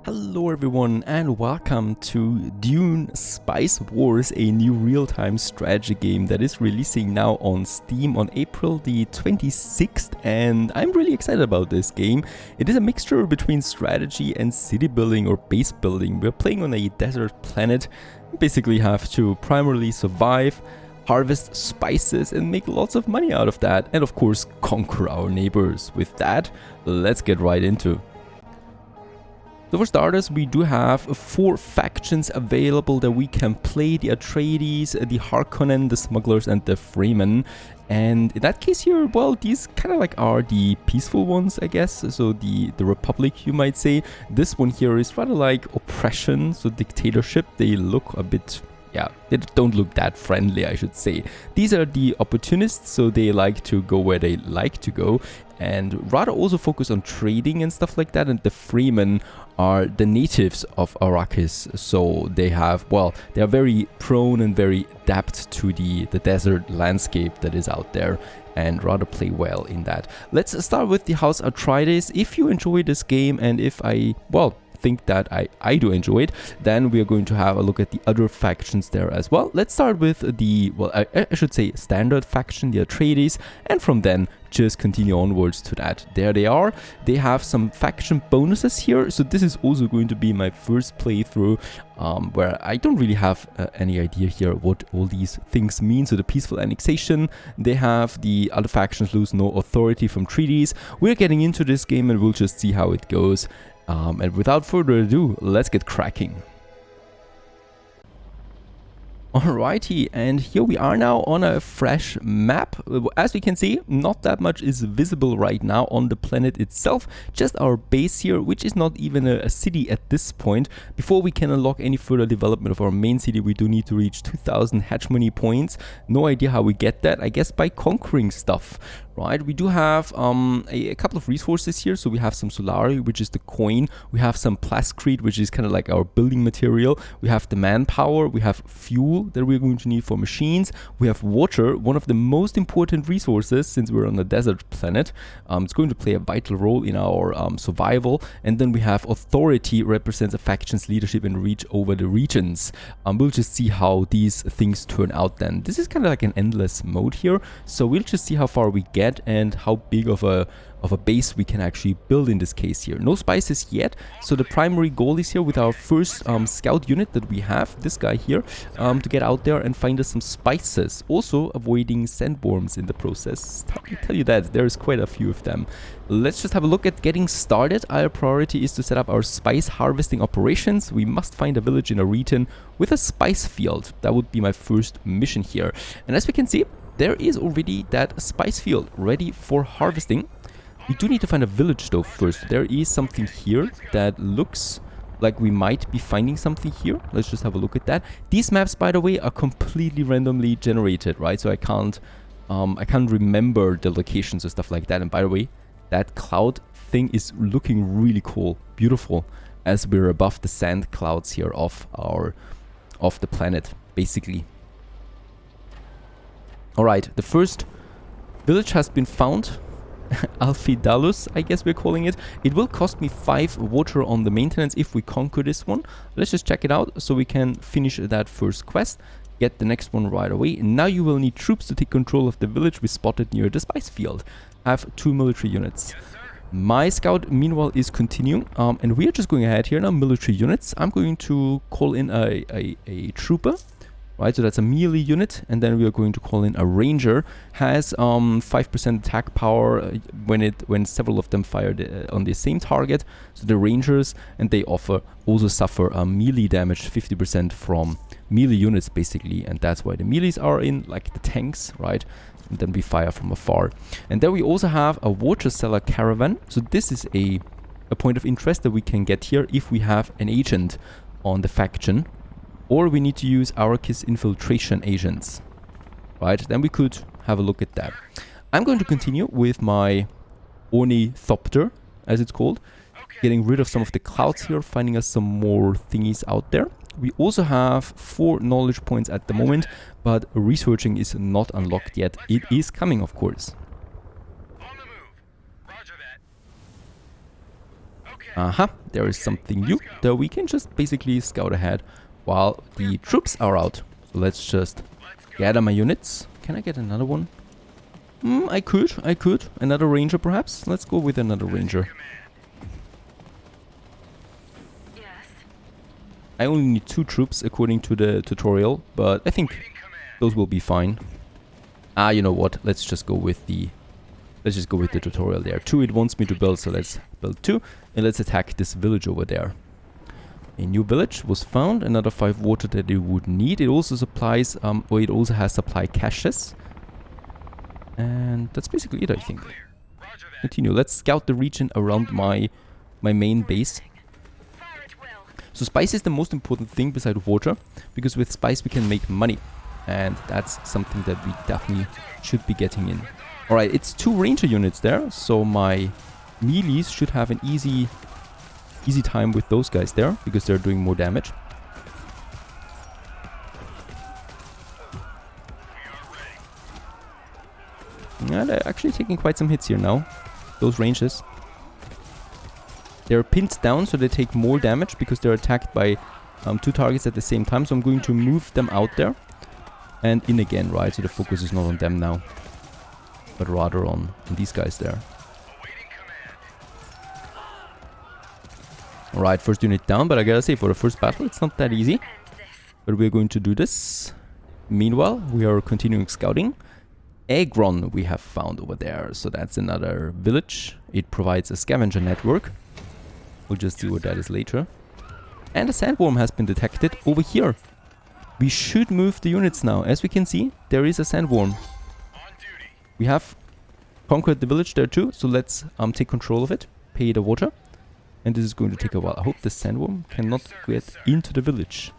Hello everyone and welcome to Dune Spice Wars, a new real-time strategy game that is releasing now on Steam on April the 26th, and I'm really excited about this game. It is a mixture between strategy and city building or base building. We're playing on a desert planet. We basically have to primarily survive, harvest spices and make lots of money out of that, and of course conquer our neighbors. With that, let's get right into. So for starters, we do have 4 factions available that we can play: the Atreides, the Harkonnen, the Smugglers and the Fremen. And in that case here, well, these kind of like are the peaceful ones, I guess. So the Republic, you might say. This one here is rather like oppression, so dictatorship. They look a bit... yeah, they don't look that friendly, I should say. These are the opportunists, so they like to go where they like to go and rather also focus on trading and stuff like that. And the Fremen are the natives of Arrakis, so they have, well, they are very prone and very adept to the desert landscape that is out there and rather play well in that. Let's start with the House Atreides. If you enjoy this game and if I, well, think that I do enjoy it, then we are going to have a look at the other factions there as well. Let's start with the, well, I should say standard faction, the Atreides, and from then just continue onwards to that. There they are. They have some faction bonuses here, so this is also going to be my first playthrough where I don't really have any idea here what all these things mean. So the peaceful annexation, they have the other factions lose no authority from treaties. We're getting into this game and we'll just see how it goes. And without further ado, let's get cracking. Alrighty, and here we are now on a fresh map. As we can see, not that much is visible right now on the planet itself, just our base here, which is not even a city at this point. Before we can unlock any further development of our main city, we do need to reach 2000 hegemony points. No idea how we get that, I guess by conquering stuff. Right, we do have a couple of resources here. So we have some solari, which is the coin. We have some plascrete, which is kind of like our building material. We have the manpower. We have fuel that we're going to need for machines. We have water, one of the most important resources since we're on a desert planet. It's going to play a vital role in our survival. And then we have authority, represents a faction's leadership and reach over the regions. We'll just see how these things turn out then. This is kind of like an endless mode here. So we'll just see how far we get and how big of a base we can actually build in this case here. No spices yet, so the primary goal is here with our first scout unit that we have, this guy here, to get out there and find us some spices, also avoiding sandworms in the process. I can tell you that there is quite a few of them. Let's just have a look at getting started. Our priority is to set up our spice harvesting operations. We must find a village in a region with a spice field. That would be my first mission here. And as we can see, there is already that spice field ready for harvesting. We do need to find a village though first. There is something here that looks like we might be finding something here. Let's just have a look at that. These maps, by the way, are completely randomly generated, right? So I can't remember the locations or stuff like that. And by the way, that cloud thing is looking really cool, beautiful, as we're above the sand clouds here of the planet, basically. Alright, the first village has been found. Alfidalus, I guess we're calling it. It will cost me 5 water on the maintenance if we conquer this one. Let's just check it out so we can finish that first quest. Get the next one right away. Now you will need troops to take control of the village we spotted near the spice field. I have 2 military units. My scout, meanwhile, is continuing. And we are just going ahead here now, military units. I'm going to call in a trooper. Right, so that's a melee unit, and then we are going to call in a ranger. Has 5% attack power when several of them fire on the same target. So the rangers, and they also suffer melee damage, 50% from melee units basically, and that's why the melees are in like the tanks, right? And then we fire from afar. And then we also have a water cellar caravan. So this is a point of interest that we can get here if we have an agent on the faction. Or we need to use Arrakis infiltration agents, right? Then we could have a look at that. I'm going to continue with my ornithopter, as it's called, getting rid of some of the clouds here, finding us some more thingies out there. We also have 4 knowledge points at the moment, but researching is not unlocked yet. It is coming, of course. On the move. Roger that. Okay. Aha, there is something new that we can just basically scout ahead while the troops are out. So let's just gather my units. Can I get another one? I could. Another ranger perhaps? Let's go with another ranger. I only need 2 troops according to the tutorial, but I think those will be fine. You know what? Let's just go with the tutorial there. 2 it wants me to build, so let's build 2 and let's attack this village over there. A new village was found, another 5 water that it would need. It also supplies or it also has supply caches. And that's basically it, I think. Continue. Let's scout the region around my main base. So spice is the most important thing beside water, because with spice we can make money. And that's something that we definitely should be getting in. Alright, it's 2 ranger units there, so my melees should have an easy time with those guys there, because they're doing more damage. Yeah, they're actually taking quite some hits here now, those ranges. They're pinned down, so they take more damage because they're attacked by 2 targets at the same time. So I'm going to move them out there and in again, right? So the focus is not on them now, but rather on these guys there. Alright, first unit down, but I gotta say, for the first battle, it's not that easy. But we're going to do this. Meanwhile, we are continuing scouting. Agron we have found over there, so that's another village. It provides a scavenger network. We'll just see what that is later. And a sandworm has been detected over here. We should move the units now. As we can see, there is a sandworm. We have conquered the village there too, so let's take control of it. Pay the water. And this is going to take a while. I hope the sandworm cannot get into the village.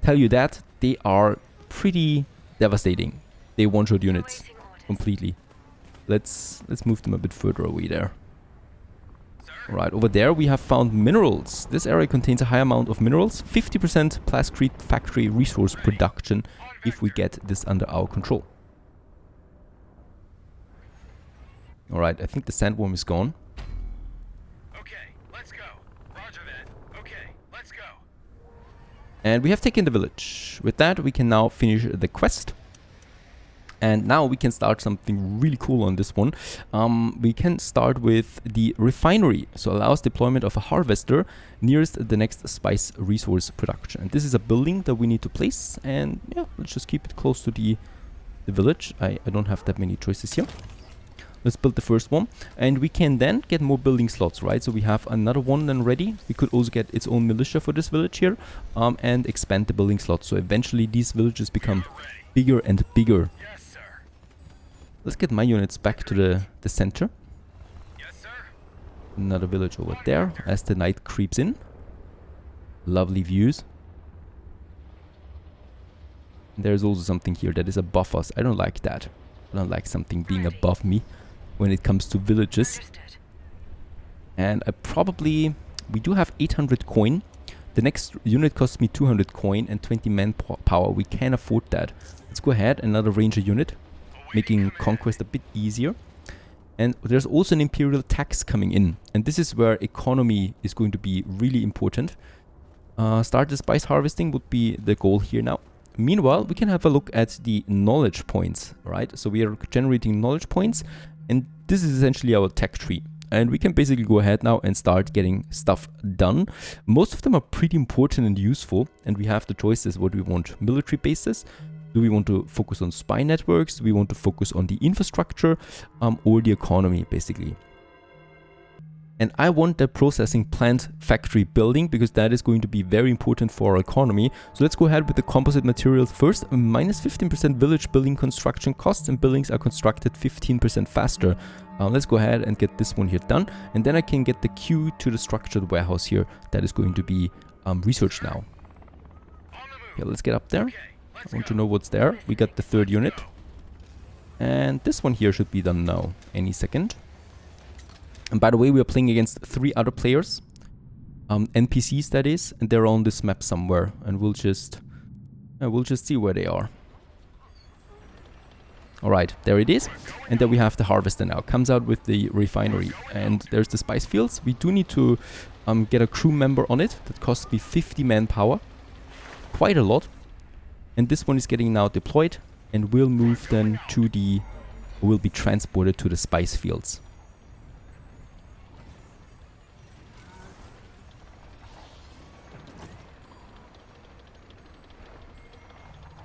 Tell you that, they are pretty devastating. They one-shot units completely. Let's move them a bit further away there. Alright, over there we have found minerals. This area contains a high amount of minerals. 50% plascrete factory resource production if we get this under our control. Alright, I think the sandworm is gone. Okay, let's go. Roger that. Okay, let's go. And we have taken the village. With that we can now finish the quest. And now we can start something really cool on this one. We can start with the refinery. So allows deployment of a harvester nearest the next spice resource production. And this is a building that we need to place. And yeah, let's just keep it close to the village. I don't have that many choices here. Let's build the first one. And we can then get more building slots, right? So we have another one then ready. We could also get its own militia for this village here. And expand the building slots. So eventually these villages become bigger and bigger. Let's get my units back to the center. Yes, sir. Another village over there as the night creeps in. Lovely views. And there's also something here that is above us. I don't like that. I don't like something being above me when it comes to villages. And we do have 800 coin. The next unit costs me 200 coin and 20 manpower. We can afford that. Let's go ahead, another ranger unit, making conquest a bit easier. And there's also an imperial tax coming in, and this is where economy is going to be really important. Start the spice harvesting would be the goal here now. Meanwhile, we can have a look at the knowledge points, right? So we are generating knowledge points, and this is essentially our tech tree. And we can basically go ahead now and start getting stuff done. Most of them are pretty important and useful, and we have the choices what we want. Military bases. Do we want to focus on spy networks? Do we want to focus on the infrastructure or the economy, basically? And I want the processing plant factory building because that is going to be very important for our economy. So let's go ahead with the composite materials first. Minus 15% village building construction costs, and buildings are constructed 15% faster. Let's go ahead and get this one here done. And then I can get the queue to the structured warehouse here that is going to be researched now. Okay, let's get up there. I want to know what's there. We got the third unit. And this one here should be done now, any second. And by the way, we are playing against 3 other players. NPCs, that is. And they're on this map somewhere. And we'll just see where they are. Alright, there it is. And then we have the harvester now. Comes out with the refinery. And there's the spice fields. We do need to get a crew member on it. That costs me 50 manpower. Quite a lot. And this one is getting now deployed. And will move then to the... will be transported to the spice fields.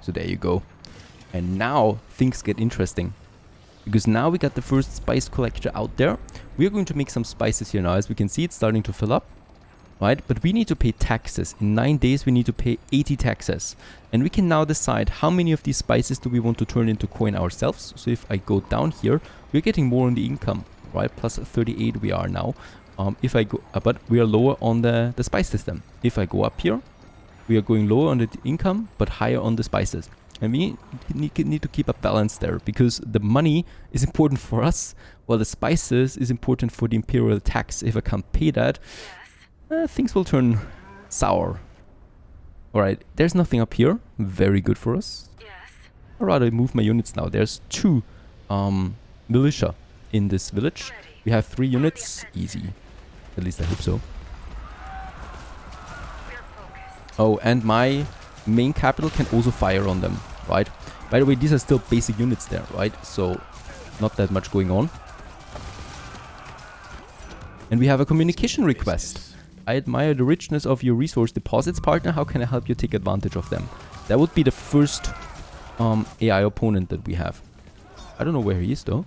So there you go. And now things get interesting. Because now we got the first spice collector out there. We are going to make some spices here now. As we can see, it's starting to fill up. Right? But we need to pay taxes. In 9 days, we need to pay 80 taxes. And we can now decide how many of these spices do we want to turn into coin ourselves. So if I go down here, we're getting more on the income. Right? Plus 38 we are now. If I go, but we are lower on the spice system. If I go up here, we are going lower on the income, but higher on the spices. And we need to keep a balance there, because the money is important for us, while the spices is important for the imperial tax. If I can't pay that, things will turn sour. Alright, there's nothing up here. Very good for us. I'd rather move my units now. There's 2 militia in this village. We have 3 units. Easy. At least I hope so. Oh, and my main capital can also fire on them, right? By the way, these are still basic units there, right? So, not that much going on. And we have a communication request. I admire the richness of your resource deposits, partner. How can I help you take advantage of them? That would be the first AI opponent that we have. I don't know where he is, though.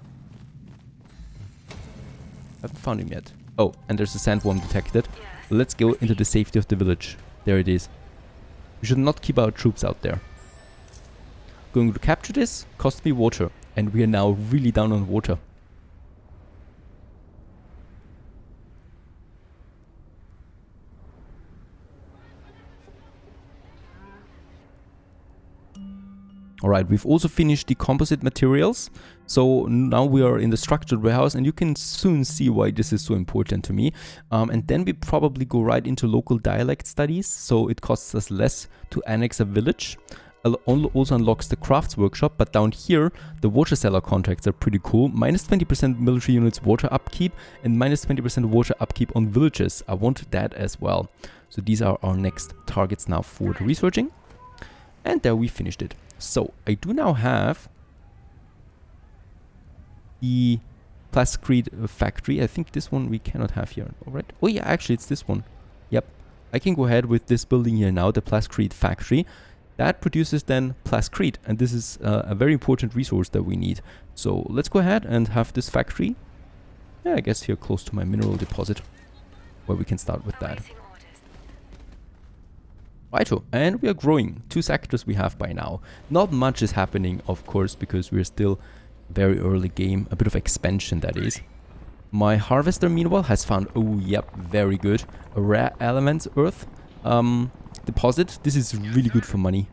Haven't found him yet. Oh, and there's a sandworm detected. Let's go into the safety of the village. There it is. We should not keep our troops out there. Going to capture this cost me water. And we are now really down on water. Alright, we've also finished the composite materials. So now we are in the structured warehouse, and you can soon see why this is so important to me. And then we probably go right into local dialect studies. So it costs us less to annex a village. Also unlocks the crafts workshop, but down here the water seller contracts are pretty cool. Minus 20% military units water upkeep and minus 20% water upkeep on villages. I want that as well. So these are our next targets now for the researching. And there we finished it. So, I do now have the plascrete factory. I think this one we cannot have here. Alright. Oh yeah, actually it's this one. Yep. I can go ahead with this building here now, the plascrete factory. That produces then plascrete, and this is a very important resource that we need. So, let's go ahead and have this factory. Yeah, I guess here close to my mineral deposit, where we can start with that. Righto, and we are growing. 2 sectors we have by now. Not much is happening, of course, because we're still very early game. A bit of expansion, that is. My harvester, meanwhile, has found... Oh, yep, very good. A rare elements earth deposit. This is really good for money.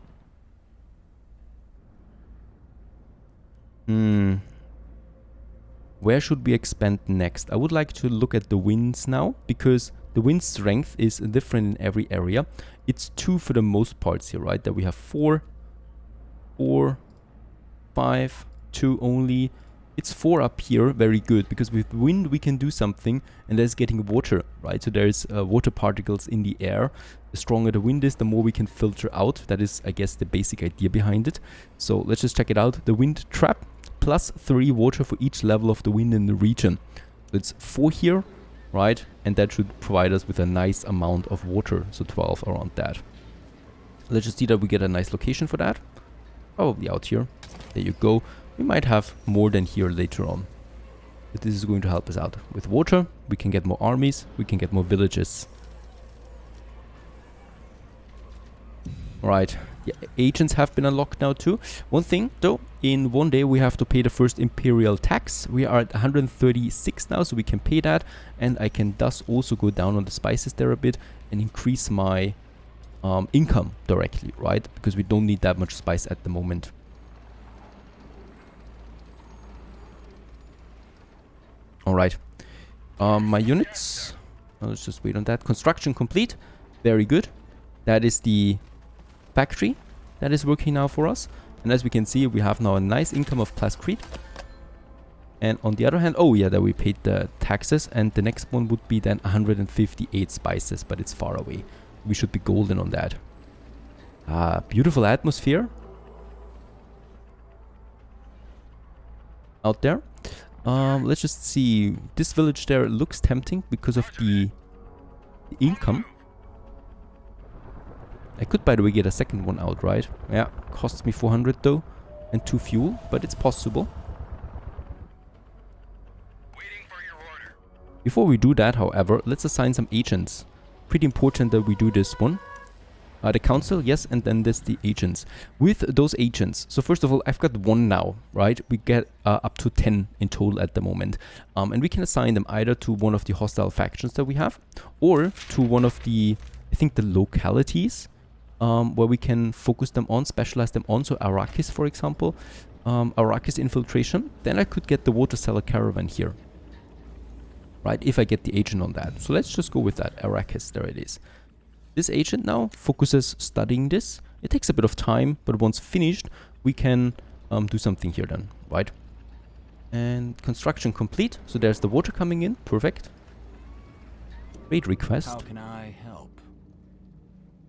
Where should we expand next? I would like to look at the winds now, because the wind strength is different in every area. It's 2 for the most parts here, right? That we have 4, 5, 2 only. It's 4 up here, very good, because with wind we can do something, and that's getting water, right? So there's water particles in the air. The stronger the wind is, the more we can filter out. That is, I guess, the basic idea behind it. So let's just check it out. The wind trap, plus 3 water for each level of the wind in the region. So it's 4 here. Right, and that should provide us with a nice amount of water, so 12 around that. Let's just see that we get a nice location for that. Probably out here. There you go. We might have more than here later on. But this is going to help us out. With water, we can get more armies, we can get more villages. Alright, yeah, agents have been unlocked now too. One thing though, in 1 day we have to pay the first imperial tax. We are at 136 now, so we can pay that. And I can thus also go down on the spices there a bit and increase my income directly, right? Because we don't need that much spice at the moment. Alright, my units, let's just wait on that. Construction complete, very good. That is the factory that is working now for us. And as we can see, we have now a nice income of plascrete. And on the other hand, oh yeah, there we paid the taxes, and the next one would be then 158 spices, but it's far away. We should be golden on that. Beautiful atmosphere out there. Let's just see. This village there looks tempting because of the income. I could, by the way, get a second one outright. Yeah, costs me 400 though, and 2 fuel, but it's possible. Before we do that, however, let's assign some agents. Pretty important that we do this one. The council, yes, and then there's the agents. With those agents, so first of all, I've got 1 now, right? We get up to 10 in total at the moment. And we can assign them either to one of the hostile factions that we have, or to one of the, I think, the localities, where we can focus them on, specialize them on. So Arrakis, for example, Arrakis infiltration. Then I could get the water seller caravan here. Right, if I get the agent on that. So let's just go with that. Arrakis, there it is. This agent now focuses studying this. It takes a bit of time, but once finished, we can do something here then, right? And construction complete. So there's the water coming in. Perfect. Trade request. How can I help?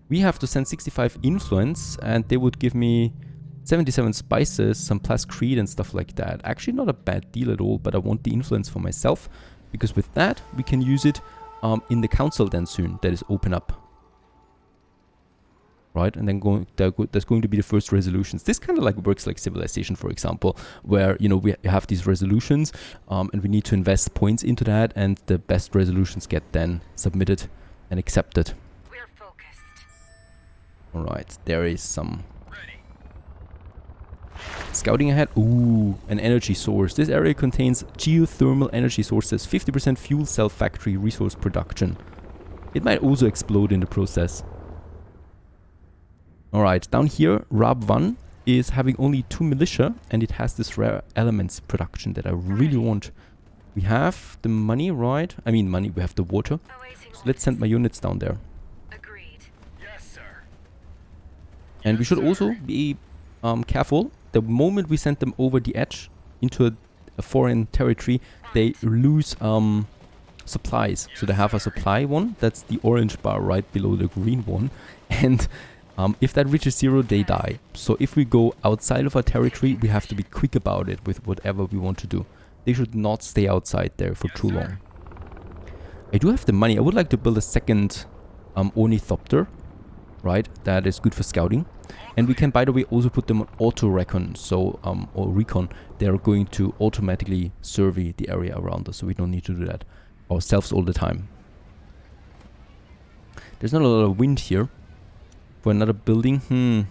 We have to send 65 influence, and they would give me 77 spices, some plascrete and stuff like that. Actually, not a bad deal at all, but I want the influence for myself. Because with that, we can use it in the council then soon, that is open up. Right, and then there's going to be the first resolutions. This kind of like works like Civilization, for example, where, you know, we have these resolutions and we need to invest points into that, and the best resolutions get then submitted and accepted. We're focused. Alright, there is some scouting ahead. Ooh, an energy source. This area contains geothermal energy sources, 50% fuel cell factory resource production. It might also explode in the process. Alright, down here, Rab 1 is having only 2 militia, and it has this rare elements production that I really want. We have the money, right? I mean money, we have the water. So let's send my units down there. Agreed. Yes, sir. And we should also be careful. The moment we send them over the edge into a foreign territory, they lose supplies. So they have a supply one, that's the orange bar right below the green one. And if that reaches 0, they die. So if we go outside of our territory, we have to be quick about it with whatever we want to do. They should not stay outside there for too long. I do have the money. I would like to build a second ornithopter, right? That is good for scouting. And we can, by the way, also put them on auto-recon, so, or recon. They are going to automatically survey the area around us, so we don't need to do that ourselves all the time. There's not a lot of wind here. For another building,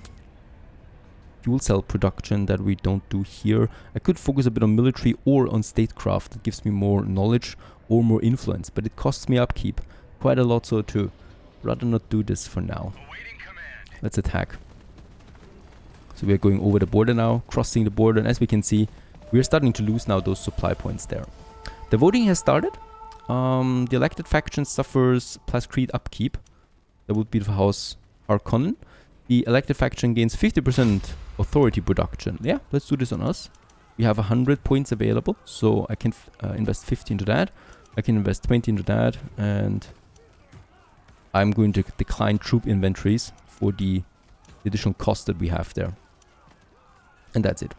fuel cell production that we don't do here. I could focus a bit on military or on statecraft. It gives me more knowledge or more influence, but it costs me upkeep. Quite a lot, so too. Rather not do this for now. Let's attack. So we are going over the border now, crossing the border, and as we can see, we are starting to lose now those supply points there. The voting has started. The elected faction suffers plascrete upkeep. That would be the House Harkonnen. The elected faction gains 50% authority production. Yeah, let's do this on us. We have 100 points available, so I can invest 50 into that. I can invest 20 into that, and I'm going to decline troop inventories for the additional cost that we have there. And that's it.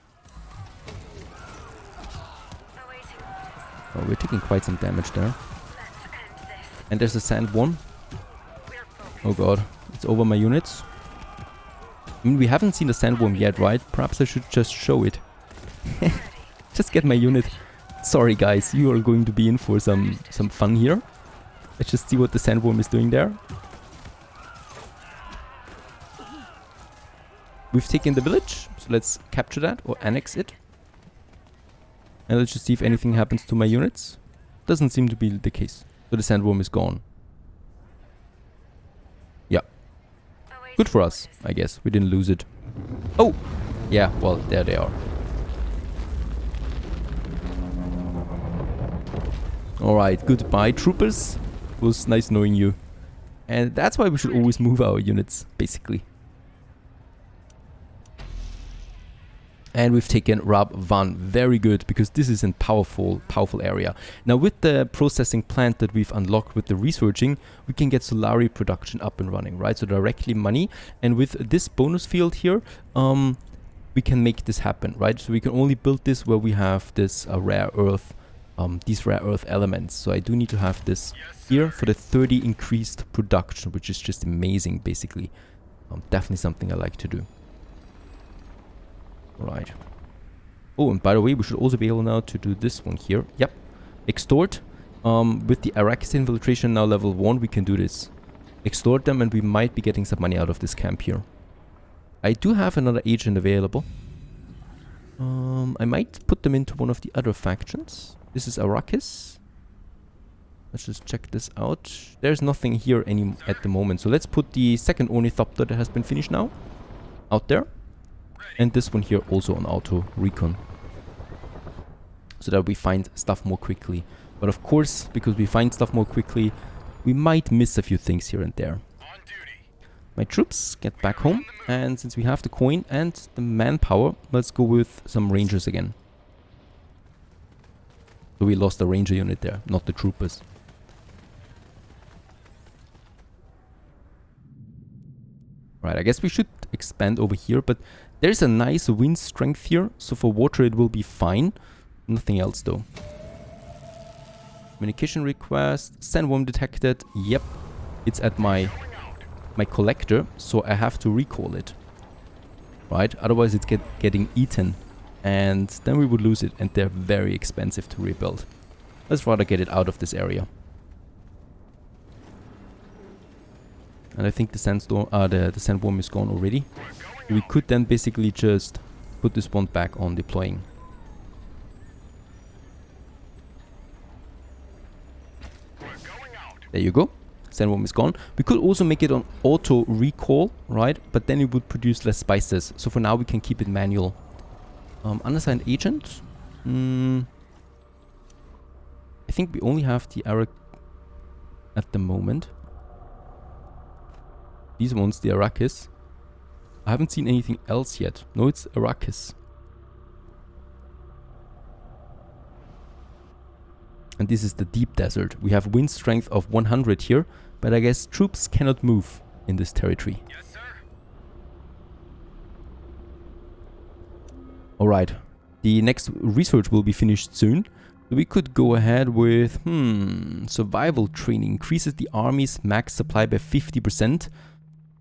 Oh, we're taking quite some damage there. And there's a Sandworm. Oh god, it's over my units. I mean, we haven't seen the Sandworm yet, right? Perhaps I should just show it. Just get my unit. Sorry guys, you are going to be in for some fun here. Let's just see what the Sandworm is doing there. We've taken the village, so let's capture that or annex it. And let's just see if anything happens to my units. Doesn't seem to be the case. So the Sandworm is gone. Yeah. Good for us, I guess. We didn't lose it. Oh! Yeah, well, there they are. Alright, goodbye troopers. It was nice knowing you. And that's why we should always move our units, basically. And we've taken Rab 1, very good, because this is a powerful area. Now with the processing plant that we've unlocked with the researching, we can get Solari production up and running, right? So directly money, and with this bonus field here, we can make this happen, right? So we can only build this where we have this rare earth, these rare earth elements. So I do need to have this here for the 30 increased production, which is just amazing, basically. Definitely something I like to do. Right. Oh, and by the way, we should also be able now to do this one here. Yep. Extort. With the Arrakis infiltration now level 1, we can do this. Extort them, and we might be getting some money out of this camp here. I do have another agent available. I might put them into one of the other factions. This is Arrakis. Let's just check this out. There's nothing here at the moment. So let's put the second Ornithopter that has been finished now out there. And this one here also on auto recon. So that we find stuff more quickly. But of course, because we find stuff more quickly, we might miss a few things here and there. My troops get back home. And since we have the coin and the manpower, let's go with some rangers again. So we lost the ranger unit there, not the troopers. Right, I guess we should expand over here, but there's a nice wind strength here, so for water it will be fine. Nothing else though. Communication request, sandworm detected. Yep, it's at my collector, so I have to recall it. Right, otherwise it's getting eaten, and then we would lose it, and they're very expensive to rebuild. Let's rather get it out of this area. And I think the sandworm is gone already. We could then basically just put this one back on deploying. There you go. Sandworm is gone. We could also make it on auto recall, right? But then it would produce less spices. So for now we can keep it manual. Unassigned agent. I think we only have the Arrak at the moment. These ones, the Arrakis. I haven't seen anything else yet. No, it's Arrakis. And this is the deep desert. We have wind strength of 100 here, but I guess troops cannot move in this territory. Yes, sir. Alright, the next research will be finished soon. So we could go ahead with, survival training. Increases the army's max supply by 50%.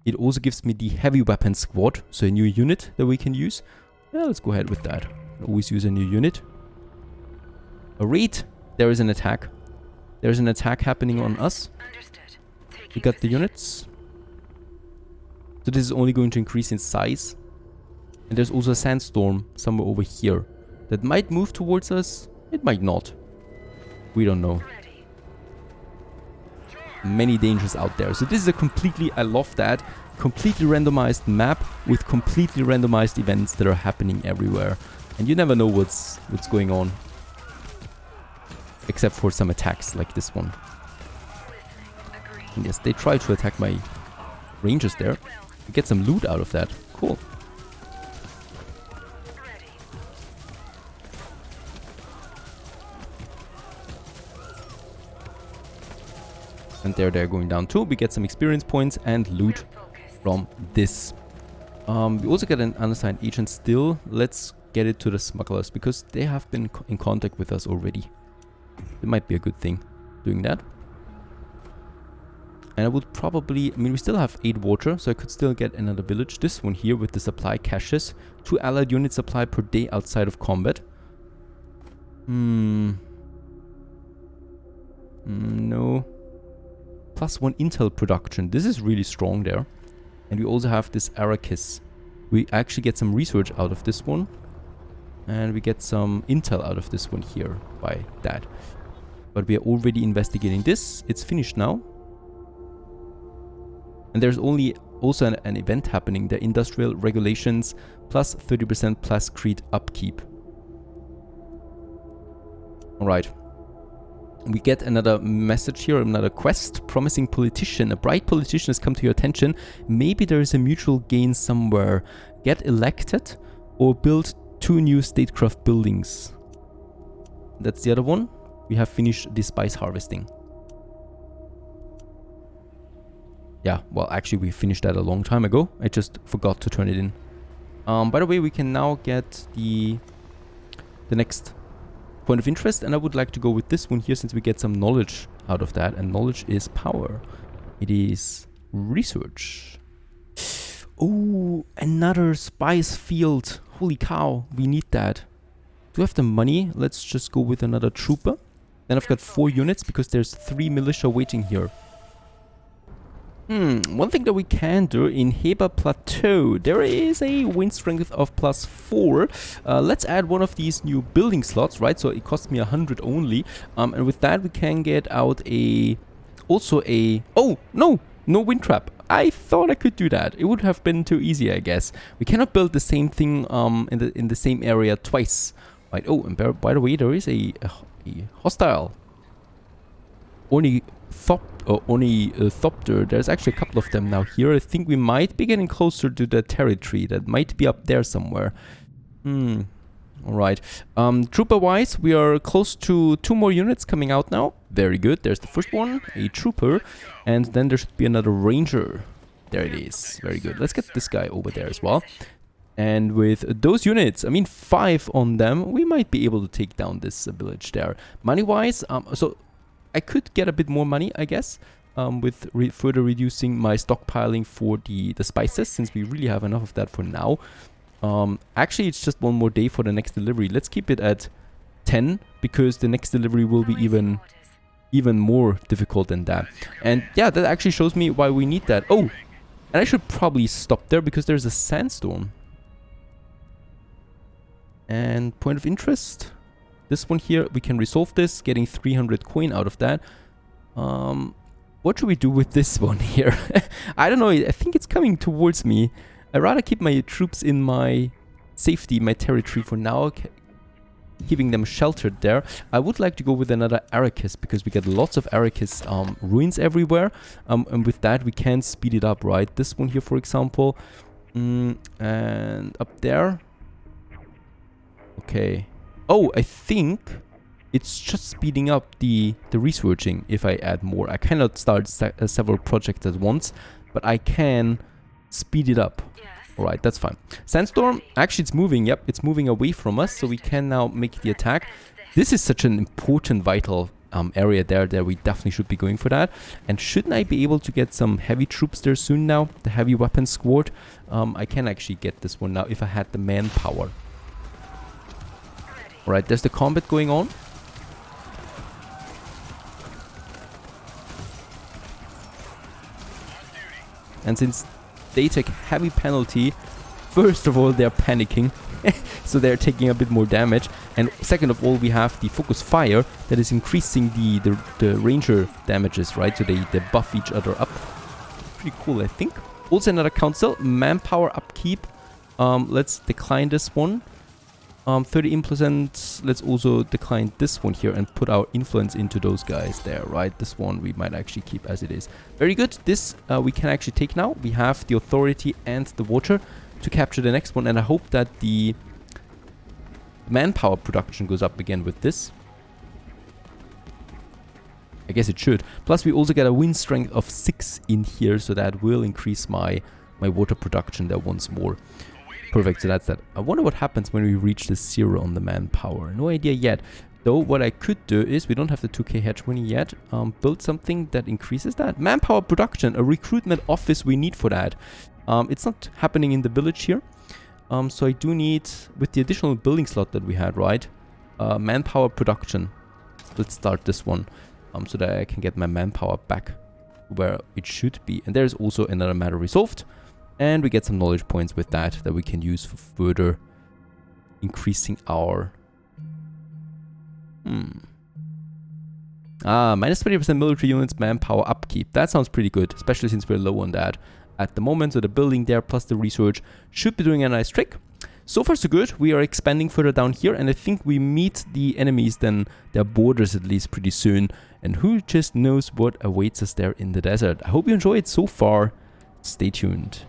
It also gives me the heavy weapon squad, so a new unit that we can use. Yeah, let's go ahead with that. Always use a new unit. A raid. There is an attack. There's an attack happening on us. We got the units. So this is only going to increase in size. And there's also a sandstorm somewhere over here that might move towards us. It might not. We don't know. Many dangers out there. So this is a completely, I love that, completely randomized map with completely randomized events that are happening everywhere. And you never know what's going on. Except for some attacks like this one. And yes, they try to attack my rangers there. We get some loot out of that. Cool. And there they're going down too. We get some experience points and loot from this. We also get an unassigned agent still. Let's get it to the smugglers because they have been in contact with us already. It might be a good thing doing that. And I would probably, we still have 8 water, so I could still get another village. This one here with the supply caches. 2 allied unit supply per day outside of combat. No. +1 intel production. This is really strong there. And we also have this Arrakis. We actually get some research out of this one. And we get some intel out of this one here by that. But we are already investigating this. It's finished now. And there's also an event happening. The industrial regulations plus 30% plus creed upkeep. Alright. We get another message here, another quest. Promising politician. A bright politician has come to your attention. Maybe there is a mutual gain somewhere. Get elected or build 2 new statecraft buildings. That's the other one. We have finished the spice harvesting. Yeah, well, actually, we finished that a long time ago. I just forgot to turn it in. By the way, we can now get the next point of interest, and I would like to go with this one here since we get some knowledge out of that, and knowledge is power. It is research. Oh, another spice field. Holy cow, we need that. Do I have the money? Let's just go with another trooper. Then I've got 4 units because there's 3 militia waiting here. One thing that we can do in Heber Plateau, there is a wind strength of +4. Let's add one of these new building slots, right? So it costs me 100 only. And with that we can get out oh, no wind trap. I thought I could do that. It would have been too easy, I guess. We cannot build the same thing in the same area twice. Right. Oh, and by the way, there is a hostile Ornithopter. There's actually a couple of them now here. I think we might be getting closer to the territory. That might be up there somewhere. Alright. Trooper-wise, we are close to 2 more units coming out now. Very good. There's the first one, a trooper. And then there should be another ranger. There it is. Very good. Let's get this guy over there as well. And with those units, I mean 5 on them, we might be able to take down this village there. Money-wise, so I could get a bit more money, I guess, with further reducing my stockpiling for the spices, since we really have enough of that for now. Actually, it's just 1 more day for the next delivery. Let's keep it at 10, because the next delivery will be even more difficult than that. And yeah, that actually shows me why we need that. Oh, and I should probably stop there because there's a sandstorm. And point of interest, this one here, we can resolve this, getting 300 coin out of that. What should we do with this one here? I don't know, I think it's coming towards me. I'd rather keep my troops in my safety, my territory for now, keeping them sheltered there. I would like to go with another Arrakis, because we get lots of Arrakis ruins everywhere. And with that, we can speed it up, right? This one here, for example. And up there. Okay. Oh, I think it's just speeding up the researching if I add more. I cannot start several projects at once, but I can speed it up. Yes. Alright, that's fine. Sandstorm, actually it's moving, yep, it's moving away from us, so we can now make the attack. This is such an important, vital area there we definitely should be going for that. And shouldn't I be able to get some heavy troops there soon now? The heavy weapon squad? I can actually get this one now if I had the manpower. Alright, there's the combat going on. And since they take heavy penalty, first of all, they're panicking. So they're taking a bit more damage. And second of all, we have the focus fire that is increasing the ranger damages, right? So they buff each other up. Pretty cool, I think. Also another council, manpower upkeep. Let's decline this one. 30%. Let's also decline this one here and put our influence into those guys there, right? This one we might actually keep as it is. Very good. This we can actually take now. We have the authority and the water to capture the next one, and I hope that the manpower production goes up again with this. I guess it should. Plus we also get a wind strength of 6 in here, so that will increase my water production there once more. Perfect, so that's that. I wonder what happens when we reach the 0 on the manpower. No idea yet. Though what I could do is, we don't have the 2k hedge money yet, build something that increases that. Manpower production, a recruitment office we need for that. It's not happening in the village here. So I do need, with the additional building slot that we had, right? Manpower production. Let's start this one, so that I can get my manpower back where it should be. And there's also another matter resolved. And we get some knowledge points with that we can use for further increasing our... minus 20% military units manpower upkeep. That sounds pretty good, especially since we're low on that at the moment. So the building there plus the research should be doing a nice trick. So far so good. We are expanding further down here, and I think we meet the enemies, then their borders at least, pretty soon. And who just knows what awaits us there in the desert. I hope you enjoyed so far. Stay tuned.